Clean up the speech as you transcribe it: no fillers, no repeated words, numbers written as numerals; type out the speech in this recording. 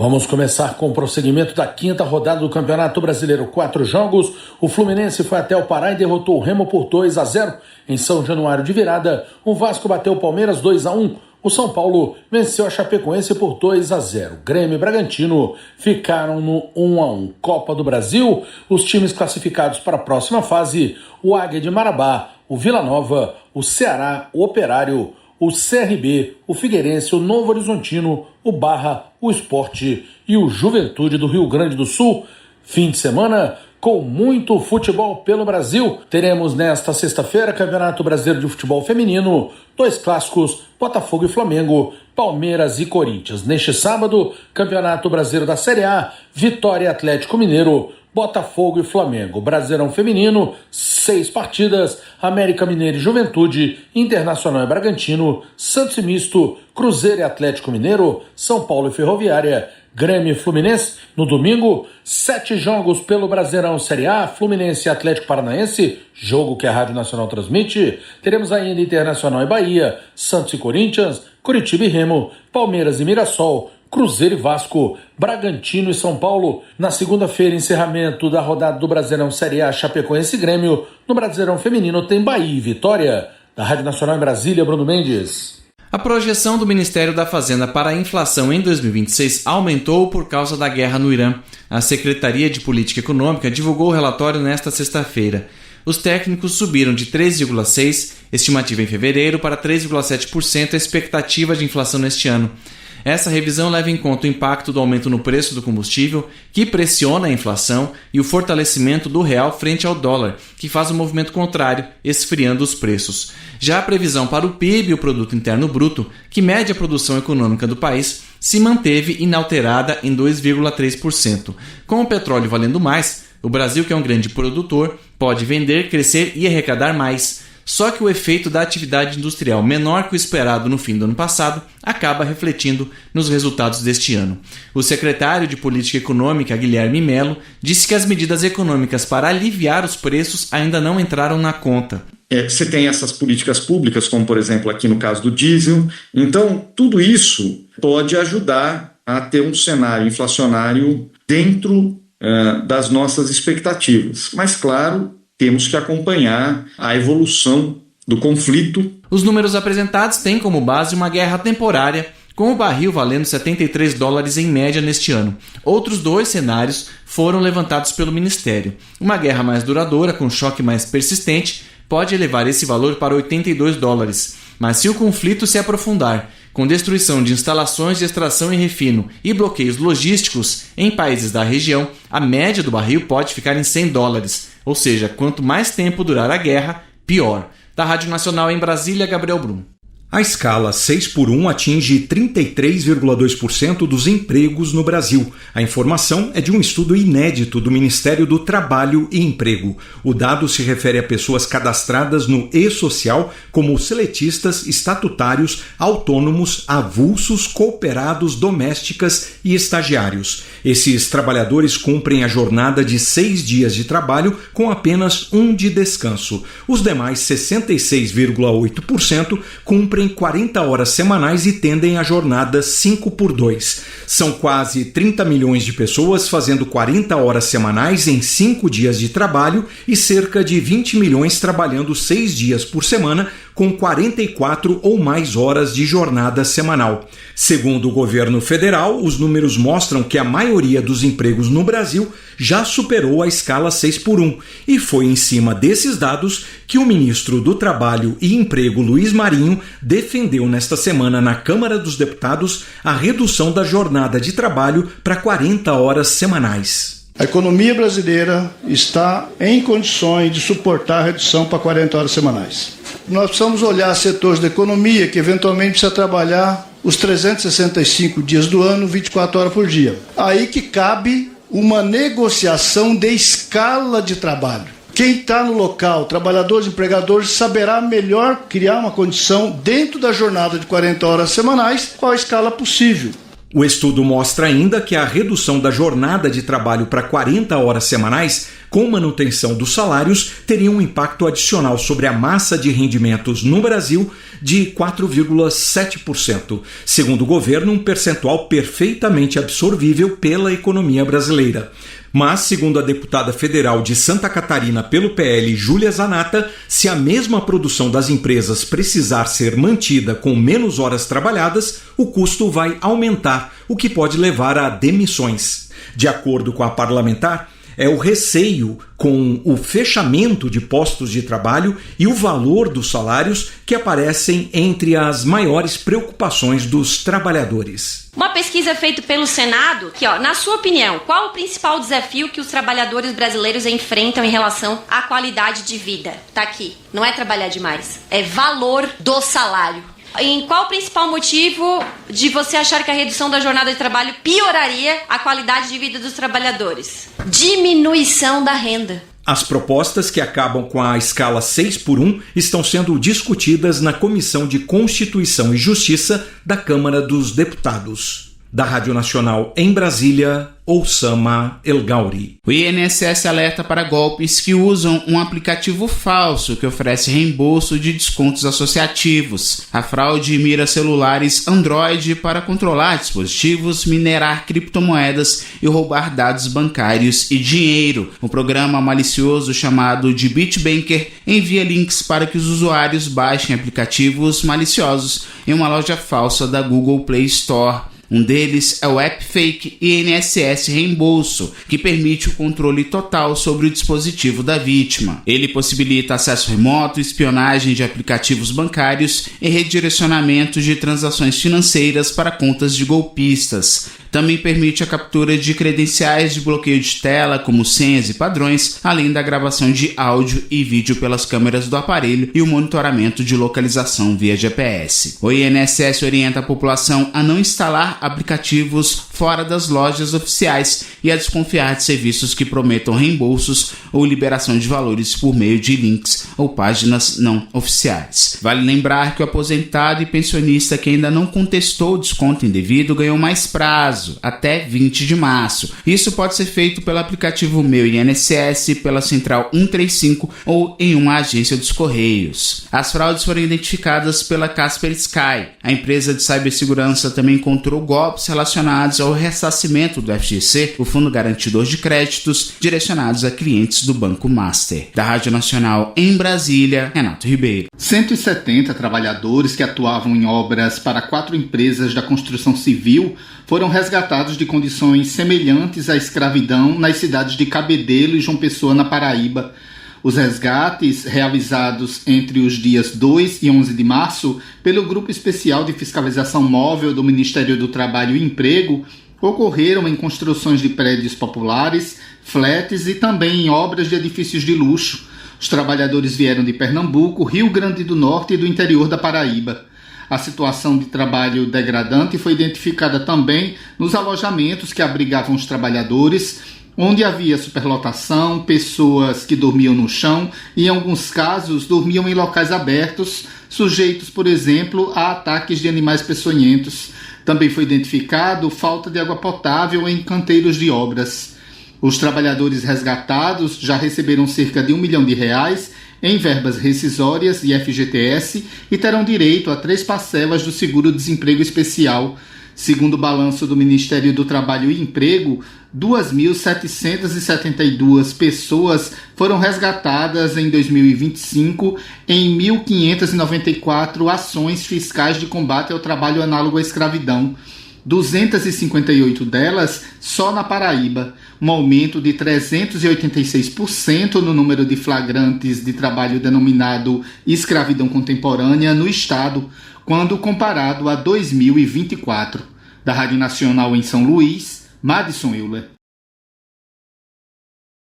Vamos começar com o prosseguimento da quinta rodada do Campeonato Brasileiro. 4 jogos, o Fluminense foi até o Pará e derrotou o Remo por 2-0. Em São Januário de virada, o Vasco bateu o Palmeiras 2-1. O São Paulo venceu a Chapecoense por 2-0. Grêmio e Bragantino ficaram no 1-1. Copa do Brasil, os times classificados para a próxima fase, o Águia de Marabá, o Vila Nova, o Ceará, o Operário, o CRB, o Figueirense, o Novo Horizontino, o Barra, o Sport e o Juventude do Rio Grande do Sul. Fim de semana com muito futebol pelo Brasil. Teremos nesta sexta-feira Campeonato Brasileiro de Futebol Feminino, 2 clássicos, Botafogo e Flamengo, Palmeiras e Corinthians. Neste sábado, Campeonato Brasileiro da Série A, Vitória e Atlético Mineiro, Botafogo e Flamengo. Brasileirão Feminino, 6 partidas, América Mineiro e Juventude, Internacional e Bragantino, Santos e Misto, Cruzeiro e Atlético Mineiro, São Paulo e Ferroviária, Grêmio e Fluminense. No domingo, 7 jogos pelo Brasileirão Série A, Fluminense e Atlético Paranaense, jogo que a Rádio Nacional transmite. Teremos ainda Internacional e Bahia, Santos e Corinthians, Curitiba e Remo, Palmeiras e Mirassol, Cruzeiro e Vasco, Bragantino e São Paulo. Na segunda-feira, encerramento da rodada do Brasileirão Série A, Chapecoense e Grêmio. No Brasileirão Feminino tem Bahia e Vitória. Da Rádio Nacional em Brasília, Bruno Mendes. A projeção do Ministério da Fazenda para a inflação em 2026 aumentou por causa da guerra no Irã. A Secretaria de Política Econômica divulgou o relatório nesta sexta-feira. Os técnicos subiram de 3,6%, estimativa em fevereiro, para 3,7% a expectativa de inflação neste ano. Essa revisão leva em conta o impacto do aumento no preço do combustível, que pressiona a inflação, e o fortalecimento do real frente ao dólar, que faz o movimento contrário, esfriando os preços. Já a previsão para o PIB, o Produto Interno Bruto, que mede a produção econômica do país, se manteve inalterada em 2,3%. Com o petróleo valendo mais, o Brasil, que é um grande produtor, pode vender, crescer e arrecadar mais. Só que o efeito da atividade industrial menor que o esperado no fim do ano passado acaba refletindo nos resultados deste ano. O secretário de Política Econômica, Guilherme Melo, disse que as medidas econômicas para aliviar os preços ainda não entraram na conta. Você tem essas políticas públicas, como por exemplo aqui no caso do diesel. Então, tudo isso pode ajudar a ter um cenário inflacionário dentro das nossas expectativas. Mas, claro, temos que acompanhar a evolução do conflito. Os números apresentados têm como base uma guerra temporária, com o barril valendo $73 em média neste ano. Outros 2 cenários foram levantados pelo Ministério. Uma guerra mais duradoura, com choque mais persistente, pode elevar esse valor para $82. Mas se o conflito se aprofundar, com destruição de instalações de extração e refino e bloqueios logísticos em países da região, a média do barril pode ficar em $100. Ou seja, quanto mais tempo durar a guerra, pior. Da Rádio Nacional em Brasília, Gabriel Brum. A escala 6x1 atinge 33,2% dos empregos no Brasil. A informação é de um estudo inédito do Ministério do Trabalho e Emprego. O dado se refere a pessoas cadastradas no E-Social como seletistas, estatutários, autônomos, avulsos, cooperados, domésticas e estagiários. Esses trabalhadores cumprem a jornada de 6 dias de trabalho com apenas 1 de descanso. Os demais 66,8% cumprem 40 horas semanais e tendem a jornada 5x2. São quase 30 milhões de pessoas fazendo 40 horas semanais em 5 dias de trabalho e cerca de 20 milhões trabalhando 6 dias por semana com 44 ou mais horas de jornada semanal. Segundo o governo federal, os números mostram que a maioria dos empregos no Brasil já superou a escala 6x1 e foi em cima desses dados que o ministro do Trabalho e Emprego, Luiz Marinho, defendeu nesta semana na Câmara dos Deputados a redução da jornada de trabalho para 40 horas semanais. A economia brasileira está em condições de suportar a redução para 40 horas semanais. Nós precisamos olhar setores da economia que eventualmente precisa trabalhar os 365 dias do ano, 24 horas por dia. Aí que cabe uma negociação de escala de trabalho. Quem está no local, trabalhadores, empregadores, saberá melhor criar uma condição dentro da jornada de 40 horas semanais, qual a escala possível. O estudo mostra ainda que a redução da jornada de trabalho para 40 horas semanais, com manutenção dos salários, teria um impacto adicional sobre a massa de rendimentos no Brasil de 4,7%, segundo o governo, um percentual perfeitamente absorvível pela economia brasileira. Mas, segundo a deputada federal de Santa Catarina pelo PL, Júlia Zanatta, se a mesma produção das empresas precisar ser mantida com menos horas trabalhadas, o custo vai aumentar, o que pode levar a demissões. De acordo com a parlamentar, é o receio com o fechamento de postos de trabalho e o valor dos salários que aparecem entre as maiores preocupações dos trabalhadores. Uma pesquisa feita pelo Senado, que, na sua opinião, qual o principal desafio que os trabalhadores brasileiros enfrentam em relação à qualidade de vida? Tá aqui, não é trabalhar demais, é valor do salário. Em qual o principal motivo de você achar que a redução da jornada de trabalho pioraria a qualidade de vida dos trabalhadores? Diminuição da renda. As propostas, que acabam com a escala 6x1, estão sendo discutidas na Comissão de Constituição e Justiça da Câmara dos Deputados. Da Rádio Nacional em Brasília, Oussama El Gauri. O INSS alerta para golpes que usam um aplicativo falso que oferece reembolso de descontos associativos. A fraude mira celulares Android para controlar dispositivos, minerar criptomoedas e roubar dados bancários e dinheiro. O programa malicioso chamado de BitBanker envia links para que os usuários baixem aplicativos maliciosos em uma loja falsa da Google Play Store. Um deles é o app fake INSS Reembolso, que permite o controle total sobre o dispositivo da vítima. Ele possibilita acesso remoto, espionagem de aplicativos bancários e redirecionamento de transações financeiras para contas de golpistas. Também permite a captura de credenciais de bloqueio de tela, como senhas e padrões, além da gravação de áudio e vídeo pelas câmeras do aparelho e o monitoramento de localização via GPS. O INSS orienta a população a não instalar aplicativos fora das lojas oficiais e a desconfiar de serviços que prometam reembolsos ou liberação de valores por meio de links ou páginas não oficiais. Vale lembrar que o aposentado e pensionista que ainda não contestou o desconto indevido ganhou mais prazo, até 20 de março. Isso pode ser feito pelo aplicativo Meu INSS, pela Central 135 ou em uma agência dos Correios. As fraudes foram identificadas pela Kasper Sky. A empresa de cibersegurança também encontrou golpes relacionados ao ressarcimento do FGC, o Fundo Garantidor de Créditos, direcionados a clientes do Banco Master. Da Rádio Nacional em Brasília, Renato Ribeiro. 170 trabalhadores que atuavam em obras para 4 empresas da construção civil foram resgatados de condições semelhantes à escravidão nas cidades de Cabedelo e João Pessoa, na Paraíba. Os resgates, realizados entre os dias 2 e 11 de março pelo Grupo Especial de Fiscalização Móvel do Ministério do Trabalho e Emprego, ocorreram em construções de prédios populares, flats e também em obras de edifícios de luxo. Os trabalhadores vieram de Pernambuco, Rio Grande do Norte e do interior da Paraíba. A situação de trabalho degradante foi identificada também nos alojamentos que abrigavam os trabalhadores, onde havia superlotação, pessoas que dormiam no chão e, em alguns casos, dormiam em locais abertos, sujeitos, por exemplo, a ataques de animais peçonhentos. Também foi identificado falta de água potável em canteiros de obras. Os trabalhadores resgatados já receberam cerca de R$1 milhão em verbas rescisórias e FGTS e terão direito a 3 parcelas do seguro-desemprego especial. Segundo o balanço do Ministério do Trabalho e Emprego, 2.772 pessoas foram resgatadas em 2025 em 1.594 ações fiscais de combate ao trabalho análogo à escravidão. 258 delas só na Paraíba, um aumento de 386% no número de flagrantes de trabalho denominado escravidão contemporânea no estado, quando comparado a 2024. Da Rádio Nacional em São Luís, Madison Euler.